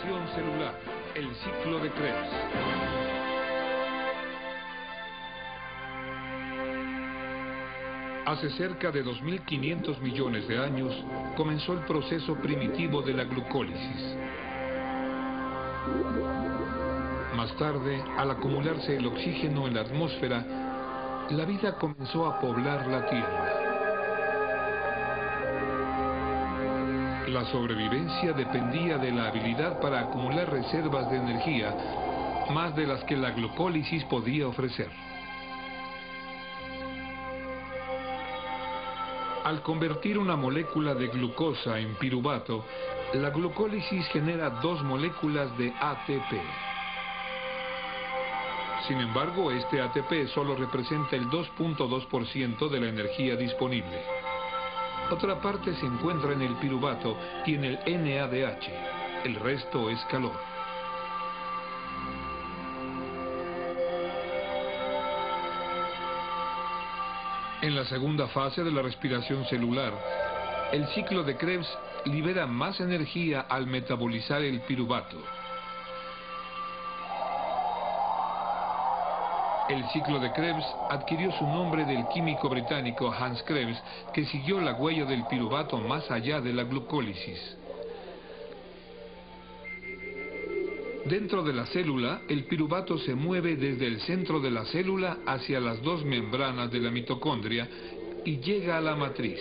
Respiración celular, el ciclo de Krebs. Hace cerca de 2.500 millones de años comenzó el proceso primitivo de la glucólisis. Más tarde, al acumularse el oxígeno en la atmósfera, la vida comenzó a poblar la Tierra. La sobrevivencia dependía de la habilidad para acumular reservas de energía, más de las que la glucólisis podía ofrecer. Al convertir una molécula de glucosa en piruvato, la glucólisis genera dos moléculas de ATP. Sin embargo, este ATP solo representa el 2.2% de la energía disponible. Otra parte se encuentra en el piruvato y en el NADH. El resto es calor. En la segunda fase de la respiración celular, el ciclo de Krebs libera más energía al metabolizar el piruvato. El ciclo de Krebs adquirió su nombre del químico británico Hans Krebs, que siguió la huella del piruvato más allá de la glucólisis. Dentro de la célula, el piruvato se mueve desde el centro de la célula hacia las dos membranas de la mitocondria y llega a la matriz.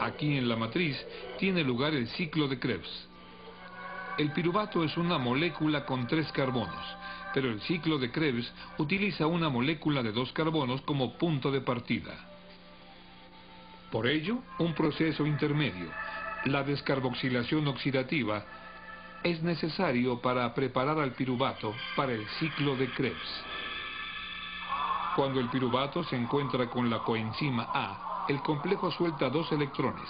Aquí en la matriz tiene lugar el ciclo de Krebs. El piruvato es una molécula con 3 carbonos, pero el ciclo de Krebs utiliza una molécula de 2 carbonos como punto de partida. Por ello, un proceso intermedio, la descarboxilación oxidativa, es necesario para preparar al piruvato para el ciclo de Krebs. Cuando el piruvato se encuentra con la coenzima A, el complejo suelta 2 electrones,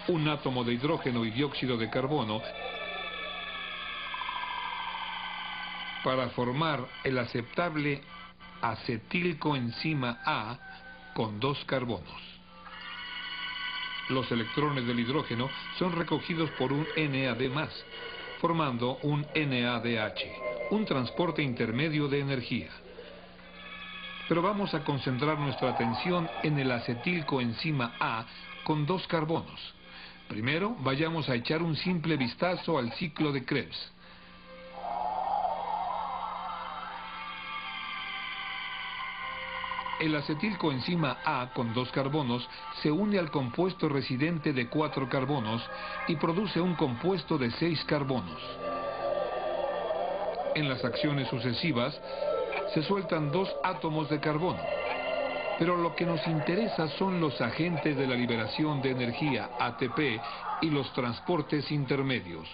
un átomo de hidrógeno y dióxido de carbono, para formar el aceptable acetilcoenzima A con 2 carbonos. Los electrones del hidrógeno son recogidos por un NAD+, formando un NADH, un transporte intermedio de energía. Pero vamos a concentrar nuestra atención en el acetilcoenzima A con 2 carbonos. Primero, vayamos a echar un simple vistazo al ciclo de Krebs. El acetilcoenzima A con 2 carbonos se une al compuesto residente de 4 carbonos y produce un compuesto de 6 carbonos. En las acciones sucesivas se sueltan 2 átomos de carbono. Pero lo que nos interesa son los agentes de la liberación de energía, ATP, y los transportes intermedios.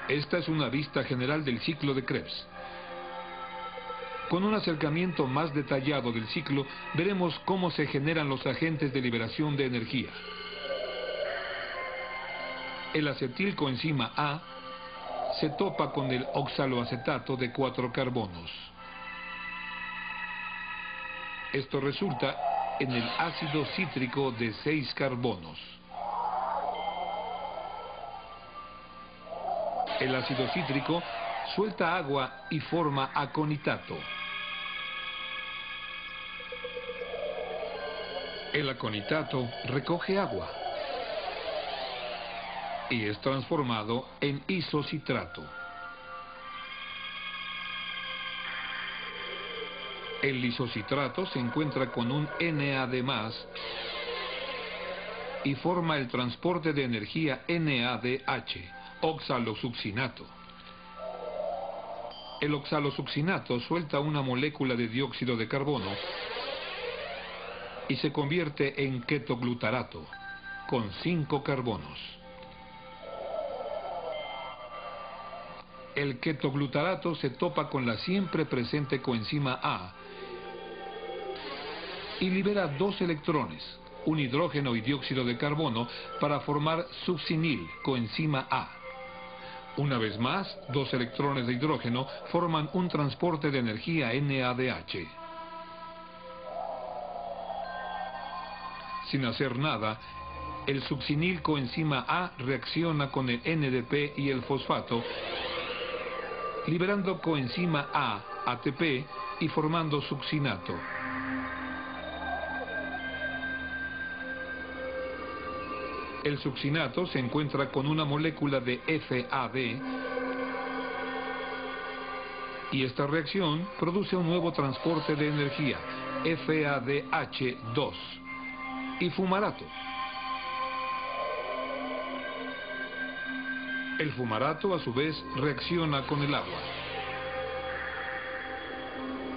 Esta es una vista general del ciclo de Krebs. Con un acercamiento más detallado del ciclo, veremos cómo se generan los agentes de liberación de energía. El acetilcoenzima A se topa con el oxaloacetato de 4 carbonos. Esto resulta en el ácido cítrico de 6 carbonos. El ácido cítrico suelta agua y forma aconitato. El aconitato recoge agua y es transformado en isocitrato. El isocitrato se encuentra con un NAD+ y forma el transporte de energía NADH. Oxalosuccinato. El oxalosuccinato suelta una molécula de dióxido de carbono y se convierte en ketoglutarato, con 5 carbonos. El ketoglutarato se topa con la siempre presente coenzima A y libera 2 electrones, un hidrógeno y dióxido de carbono, para formar succinil, coenzima A. Una vez más, dos electrones de hidrógeno forman un transporte de energía NADH. Sin hacer nada, el succinil coenzima A reacciona con el NDP y el fosfato, liberando coenzima A, ATP, y formando succinato. El succinato se encuentra con una molécula de FAD y esta reacción produce un nuevo transporte de energía, FADH2, y fumarato. El fumarato a su vez reacciona con el agua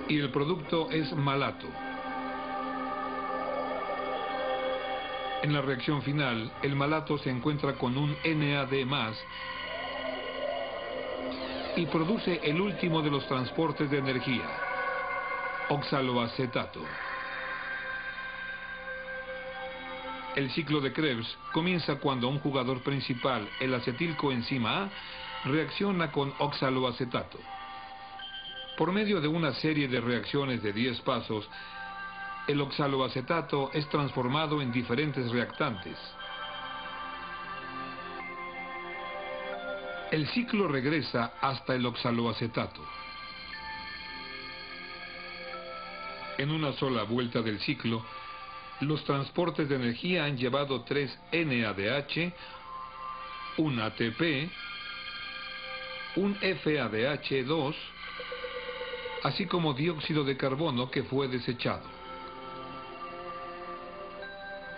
y el producto es malato. En la reacción final, el malato se encuentra con un NAD+, y produce el último de los transportes de energía, oxaloacetato. El ciclo de Krebs comienza cuando un jugador principal, el acetilcoenzima A, reacciona con oxaloacetato. Por medio de una serie de reacciones de 10 pasos, el oxaloacetato es transformado en diferentes reactantes. El ciclo regresa hasta el oxaloacetato. En una sola vuelta del ciclo, los transportes de energía han llevado 3 NADH, un ATP, un FADH2, así como dióxido de carbono que fue desechado.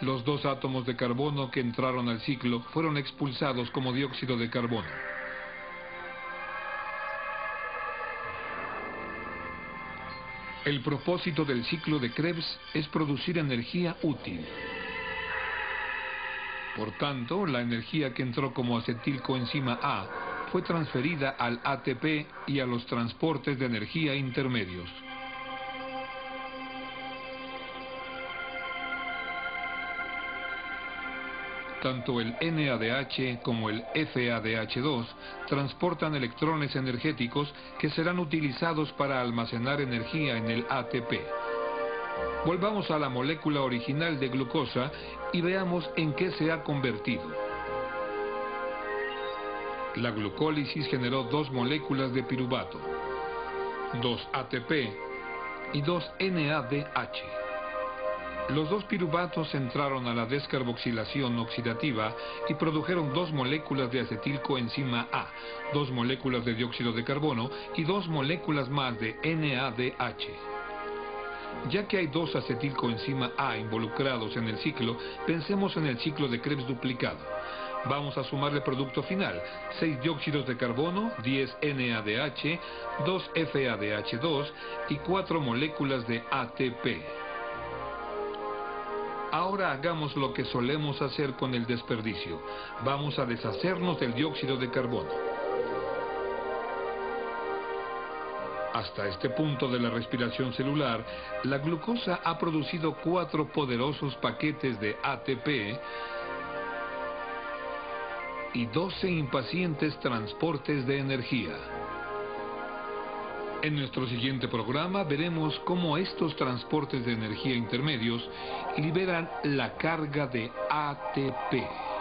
Los 2 átomos de carbono que entraron al ciclo fueron expulsados como dióxido de carbono. El propósito del ciclo de Krebs es producir energía útil. Por tanto, la energía que entró como acetilcoenzima A fue transferida al ATP y a los transportes de energía intermedios. Tanto el NADH como el FADH2 transportan electrones energéticos que serán utilizados para almacenar energía en el ATP. Volvamos a la molécula original de glucosa y veamos en qué se ha convertido. La glucólisis generó 2 moléculas de piruvato, 2 ATP y 2 NADH. Los 2 piruvatos entraron a la descarboxilación oxidativa y produjeron 2 moléculas de acetilcoenzima A, 2 moléculas de dióxido de carbono y 2 moléculas más de NADH. Ya que hay 2 acetilcoenzima A involucrados en el ciclo, pensemos en el ciclo de Krebs duplicado. Vamos a sumar el producto final, 6 dióxidos de carbono, 10 NADH, 2 FADH2 y 4 moléculas de ATP. Ahora hagamos lo que solemos hacer con el desperdicio. Vamos a deshacernos del dióxido de carbono. Hasta este punto de la respiración celular, la glucosa ha producido 4 poderosos paquetes de ATP y 12 impacientes transportes de energía. En nuestro siguiente programa veremos cómo estos transportes de energía intermedios liberan la carga de ATP.